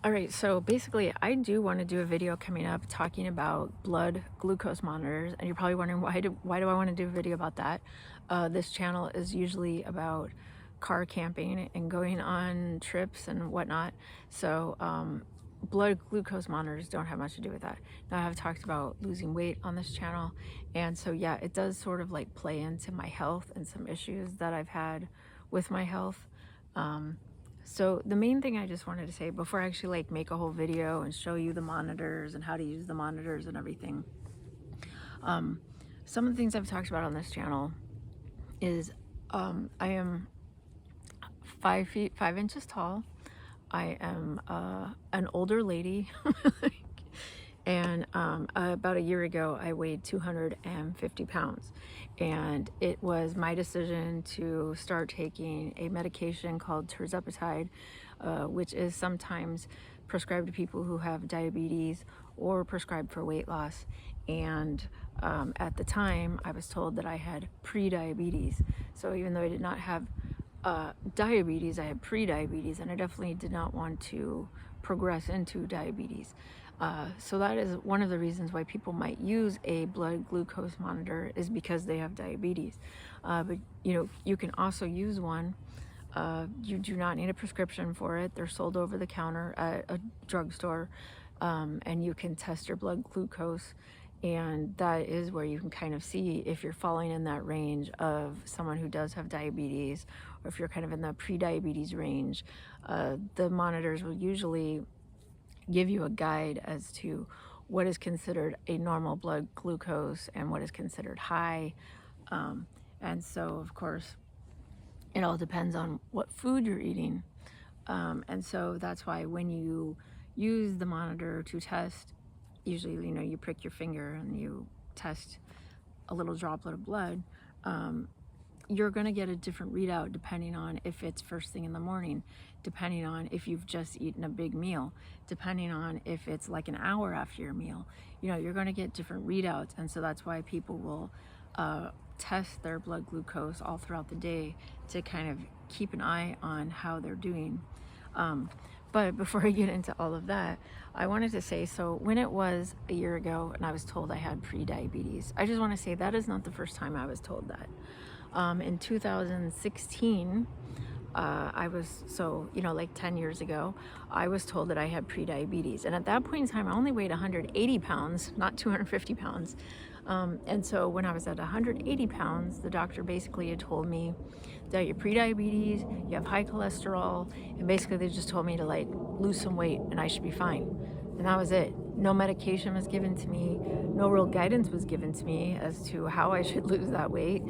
All right, so basically, I do want to do a video coming up talking about blood glucose monitors, and you're probably wondering why do I want to do a video about that? This channel is usually about car camping and going on trips and whatnot. So blood glucose monitors don't have much to do with that. Now, I have talked about losing weight on this channel, and so yeah, it does sort of like play into my health and some issues that I've had with my health. So the main thing I just wanted to say before I actually like make a whole video and show you the monitors and how to use the monitors and everything, um, some of the things I've talked about on this channel is I am 5 feet 5 inches tall. I am an older lady. And about a year ago, I weighed 250 pounds. And it was my decision to start taking a medication called tirzepatide, which is sometimes prescribed to people who have diabetes or prescribed for weight loss. And at the time, I was told that I had pre-diabetes. So even though I did not have diabetes, I had pre-diabetes, and I definitely did not want to progress into diabetes. So that is one of the reasons why people might use a blood glucose monitor, is because they have diabetes. But you can also use one. You do not need a prescription for it. They're sold over the counter at a drugstore, and you can test your blood glucose, and that is where you can kind of see if you're falling in that range of someone who does have diabetes, or if you're kind of in the pre-diabetes range. The monitors will usually give you a guide as to what is considered a normal blood glucose and what is considered high. And so, of course, it all depends on what food you're eating. And so that's why when you use the monitor to test, usually, you prick your finger and you test a little droplet of blood. You're going to get a different readout depending on if it's first thing in the morning, depending on if you've just eaten a big meal, depending on if it's like an hour after your meal. You're going to get different readouts. And so that's why people will test their blood glucose all throughout the day to kind of keep an eye on how they're doing. But before I get into all of that, I wanted to say, so when it was a year ago and I was told I had pre-diabetes, I just want to say that is not the first time I was told that. In 2016, I was, like 10 years ago, I was told that I had pre-diabetes. And at that point in time, I only weighed 180 pounds, not 250 pounds. And so when I was at 180 pounds, the doctor basically had told me that you have pre-diabetes, you have high cholesterol, and basically they just told me to like lose some weight and I should be fine. And that was it. No medication was given to me. No real guidance was given to me as to how I should lose that weight,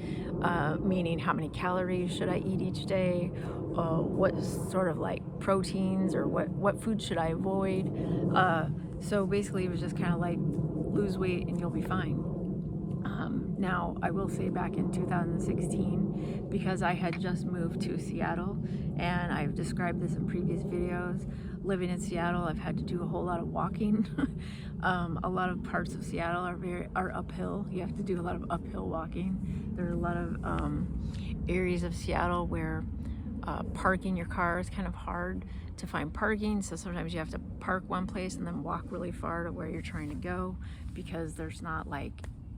meaning how many calories should I eat each day, what sort of like proteins or what food should I avoid. So basically it was just kind of like lose weight and you'll be fine. Now, I will say back in 2016, because I had just moved to Seattle, and I've described this in previous videos, living in Seattle, I've had to do a whole lot of walking. A lot of parts of Seattle are uphill. You have to do a lot of uphill walking. There are a lot of areas of Seattle where parking your car is kind of hard to find parking, so sometimes you have to park one place and then walk really far to where you're trying to go, because there's not like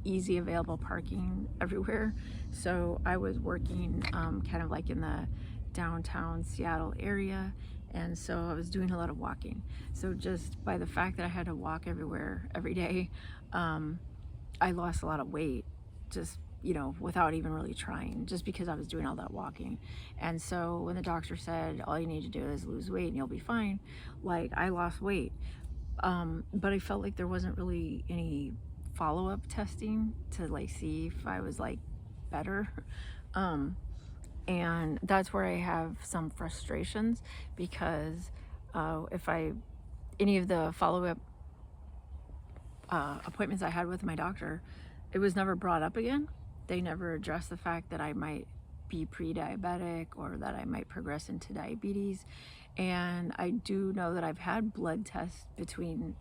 easy available parking everywhere. So I was working kind of like in the downtown Seattle area, and so I was doing a lot of walking. So just by the fact that I had to walk everywhere every day, I lost a lot of weight, just without even really trying, just because I was doing all that walking. And so when the doctor said all you need to do is lose weight and you'll be fine, like I lost weight, but I felt like there wasn't really any follow-up testing to like see if I was like better. And that's where I have some frustrations, because if any of the follow-up appointments I had with my doctor, it was never brought up again. They never addressed the fact that I might be pre-diabetic or that I might progress into diabetes. And I do know that I've had blood tests between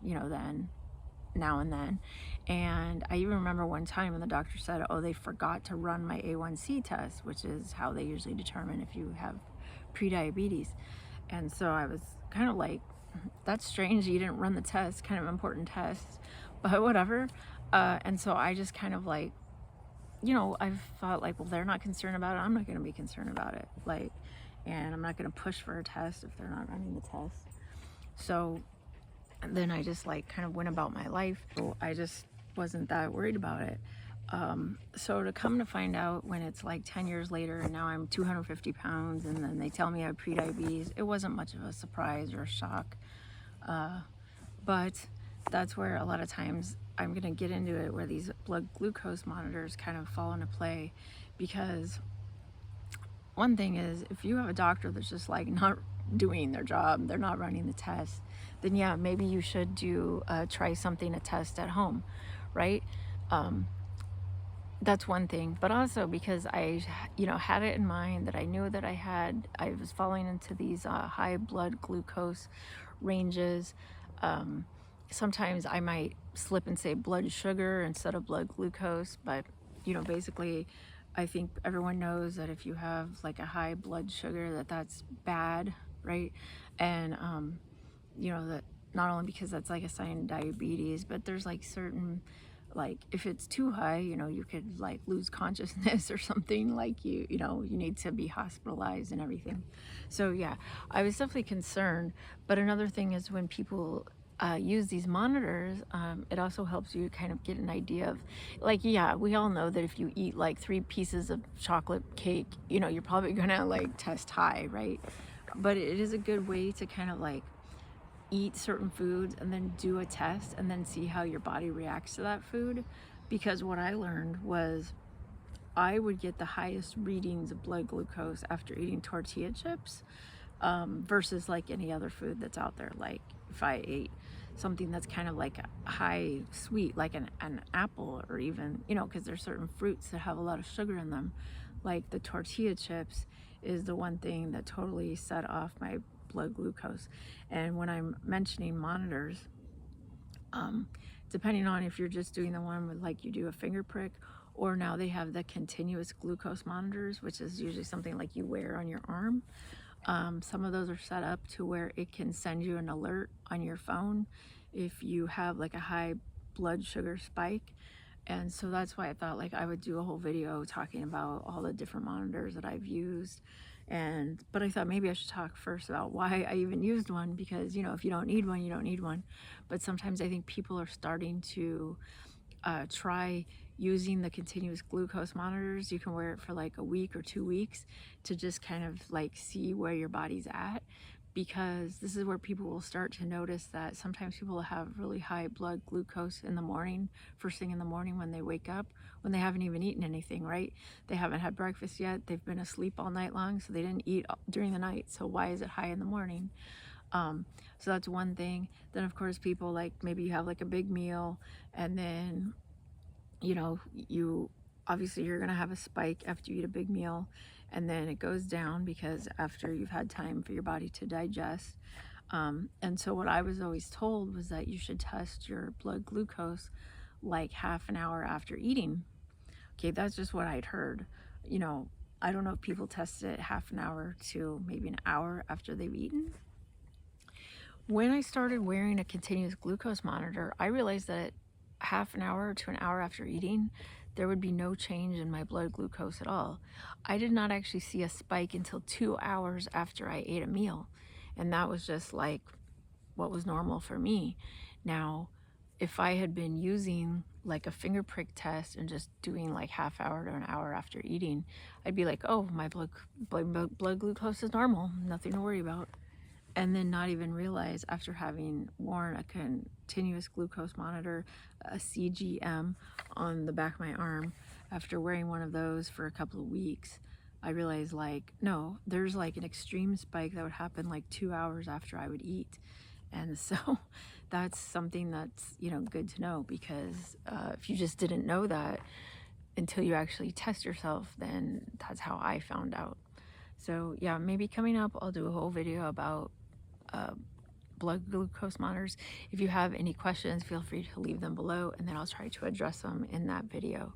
now and then. And I even remember one time when the doctor said, oh, they forgot to run my A1C test, which is how they usually determine if you have pre-diabetes. And so I was kind of like that's strange, you didn't run the test, kind of important test, but whatever. And so I just kind of like, I've thought like, well, they're not concerned about it, I'm not going to be concerned about it. Like, and I'm not going to push for a test if they're not running the test. So then I just like kind of went about my life. So I just wasn't that worried about it. So to come to find out when it's like 10 years later and now I'm 250 pounds and then they tell me I have prediabetes, it wasn't much of a surprise or a shock. But that's where a lot of times I'm going to get into it, where these blood glucose monitors kind of fall into play. Because one thing is, if you have a doctor that's just like not doing their job, they're not running the test, then yeah, maybe you should try something, a test at home, right? That's one thing. But also because I had it in mind that I knew that I was falling into these high blood glucose ranges. Sometimes I might slip and say blood sugar instead of blood glucose, but basically I think everyone knows that if you have like a high blood sugar, that's bad, right? And that not only because that's like a sign of diabetes, but there's like certain, like if it's too high, you could like lose consciousness or something, like you need to be hospitalized and everything. So yeah, I was definitely concerned. But another thing is, when people use these monitors, it also helps you kind of get an idea of, like, yeah, we all know that if you eat like 3 pieces of chocolate cake, you're probably gonna like test high, right? But it is a good way to kind of like eat certain foods and then do a test and then see how your body reacts to that food. Because what I learned was I would get the highest readings of blood glucose after eating tortilla chips, versus like any other food that's out there. Like if I ate something that's kind of like a high sweet, like an apple, or even, because there's certain fruits that have a lot of sugar in them, like the tortilla chips is the one thing that totally set off my blood glucose. And when I'm mentioning monitors, depending on if you're just doing the one with like you do a finger prick, or now they have the continuous glucose monitors, which is usually something like you wear on your arm. Some of those are set up to where it can send you an alert on your phone if you have like a high blood sugar spike. And so that's why I thought like I would do a whole video talking about all the different monitors that I've used. But I thought maybe I should talk first about why I even used one, because if you don't need one, you don't need one. But sometimes I think people are starting to try using the continuous glucose monitors. You can wear it for like a week or 2 weeks to just kind of like see where your body's at, because this is where people will start to notice that sometimes people have really high blood glucose in the morning, first thing in the morning when they wake up, when they haven't even eaten anything, right? They haven't had breakfast yet, they've been asleep all night long, so they didn't eat during the night, so why is it high in the morning? So that's one thing. Then of course people, like maybe you have like a big meal, and then you obviously you're gonna have a spike after you eat a big meal, and then it goes down because after you've had time for your body to digest. And so what I was always told was that you should test your blood glucose like half an hour after eating. Okay, that's just what I'd heard. I don't know if people test it half an hour to maybe an hour after they've eaten. When I started wearing a continuous glucose monitor, I realized that half an hour to an hour after eating, there would be no change in my blood glucose at all. I did not actually see a spike until 2 hours after I ate a meal. And that was just like what was normal for me. Now, if I had been using like a finger prick test and just doing like half hour to an hour after eating, I'd be like, oh, my blood glucose is normal, nothing to worry about. And then not even realize, after having worn a continuous glucose monitor, a CGM, on the back of my arm, after wearing one of those for a couple of weeks, I realized like, no, there's like an extreme spike that would happen like 2 hours after I would eat. And so that's something that's, good to know, because if you just didn't know that until you actually test yourself, then that's how I found out. So yeah, maybe coming up, I'll do a whole video about blood glucose monitors. If you have any questions, feel free to leave them below, and then I'll try to address them in that video.